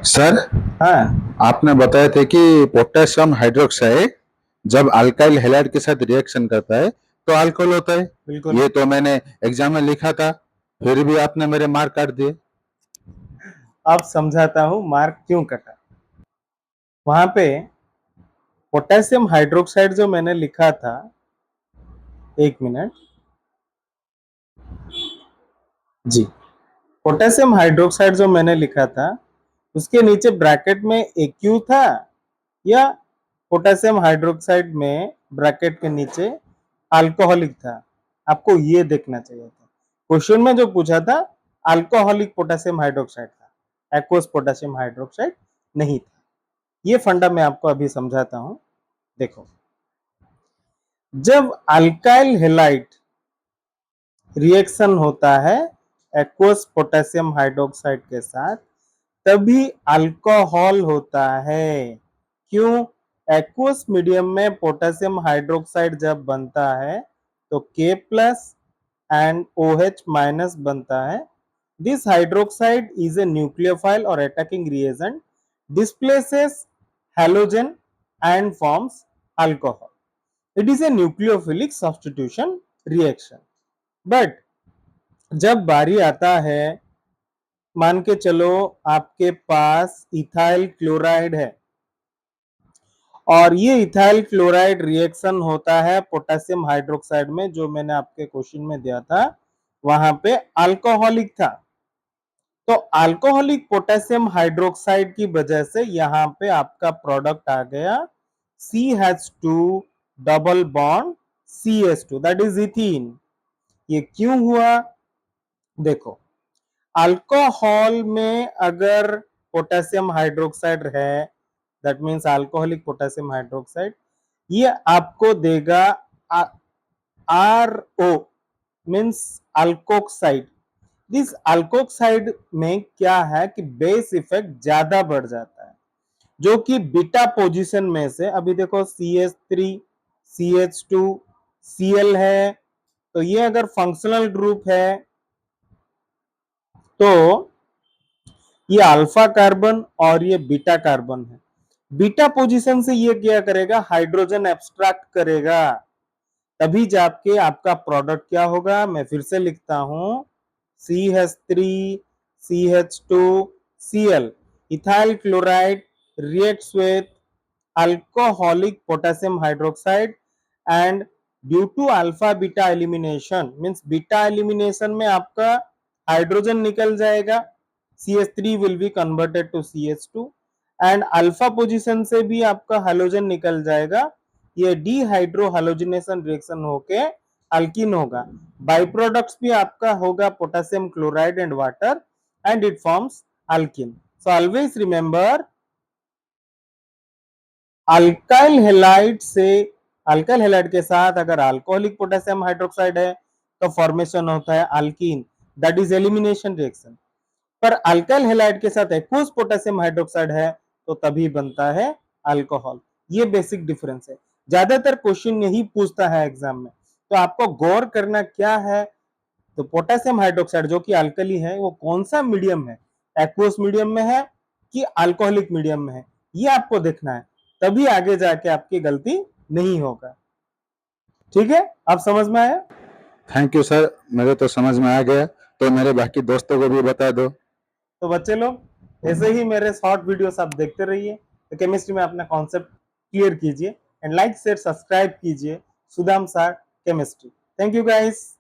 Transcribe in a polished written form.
Sir, हाँ। आपने बताया था कि पोटेशियम हाइड्रोक्साइड जब अल्काइल हैलाइड के साथ रिएक्शन करता है तो अल्कोहल होता है। बिल्कुल। ये तो मैंने एग्जाम में लिखा था, फिर भी आपने मेरे मार्क काट दिए। अब समझाता हूं मार्क क्यों कटा। वहां पे पोटेशियम हाइड्रोक्साइड जो मैंने लिखा था, एक मिनट जी, पोटेशियम हाइड्रोक्साइड जो मैंने लिखा था उसके नीचे ब्रैकेट में एक क्यू था, या पोटेशियम हाइड्रोक्साइड में ब्रैकेट के नीचे अल्कोहलिक था। आपको ये देखना चाहिए था। क्वेश्चन में जो पूछा था अल्कोहलिक पोटेशियम हाइड्रोक्साइड था, एक्वस पोटेशियम हाइड्रोक्साइड नहीं था। ये फंडा मैं आपको अभी समझाता हूं। देखो, जब अल्काइल हैलाइड रिएक्शन होता है एक्वस पोटेशियम हाइड्रोक्साइड के साथ, तभी अल्कोहल होता है। क्यों? एक्वस मीडियम में पोटेशियम हाइड्रोक्साइड जब बनता है तो K plus and OH minus बनता है। This hydroxide is a nucleophile और attacking reagent, displaces halogen and forms alcohol. It is a nucleophilic substitution reaction. But जब बारी आता है, मान के चलो आपके पास इथाइल क्लोराइड है और ये इथाइल क्लोराइड रिएक्शन होता है पोटेशियम हाइड्रोक्साइड में, जो मैंने आपके क्वेश्चन में दिया था, वहां पे अल्कोहलिक था। तो अल्कोहलिक पोटेशियम हाइड्रोक्साइड की वजह से यहां पे आपका प्रोडक्ट आ गया CH2 double bond CH2, that is ethene. ये क्यों हुआ? देखो, अल्कोहल में अगर पोटेशियम हाइड्रोक्साइड है, that means alcoholic potassium hydroxide, ये आपको देगा RO, means alkoxide. This alkoxide में क्या है कि बेस इफेक्ट ज्यादा बढ़ जाता है, जो कि बीटा पोजीशन में से, अभी देखो CH3 CH2 Cl है, तो ये अगर फंक्शनल ग्रुप है तो ये अल्फा कार्बन और ये बीटा कार्बन है। बीटा पोजीशन से ये क्या करेगा? हाइड्रोजन एब्स्ट्रैक्ट करेगा, तभी जाके आपका प्रोडक्ट क्या होगा। मैं फिर से लिखता हूं, CH3 CH2 Cl, ethyl chloride reacts with alcoholic potassium hydroxide, and due to alpha beta elimination, means beta elimination में आपका हाइड्रोजन निकल जाएगा, CH3 will be converted to CH2, and alpha position से भी आपका हाइड्रोजन निकल जाएगा। ये डिहाइड्रो हाइड्रोजनेशन रिएक्शन होके अल्कीन होगा। बाई प्रोडक्ट्स भी आपका होगा potassium chloride and water, and it forms alkyne. So always remember, alkyl halide से, अल्काइल हैलाइड के साथ अगर अल्कोहलिक पोटेशियम हाइड्रोक्साइड है तो फॉर्मेशन होता है alkyne, that is elimination reaction. पर अल्काइल हैलाइड के साथ एक्वस पोटेशियम हाइड्रोक्साइड है तो तभी बनता है अल्कोहल। ये बेसिक डिफरेंस है। ज्यादातर क्वेश्चन यही पूछता है एग्जाम में, तो आपको गौर करना क्या है, तो पोटेशियम हाइड्रोक्साइड जो कि अल्कली है वो कौन सा मीडियम है, एक्वस मीडियम में है कि अल्कोहलिक मीडियम में है, ये आपको देखना है। तभी आगे जाके आपकी गलती नहीं होगा। ठीक है, आप समझ में आया? थैंक यू सर, मेरे तो समझ में आ गया, तो मेरे बाकी दोस्तों को भी बता दो। तो बच्चे लोग, ऐसे ही मेरे शॉर्ट वीडियोस आप देखते रहिए, तो केमिस्ट्री में अपना कॉन्सेप्ट क्लियर कीजिए, एंड लाइक शेयर सब्सक्राइब कीजिए Sudam sir chemistry. Thank you guys.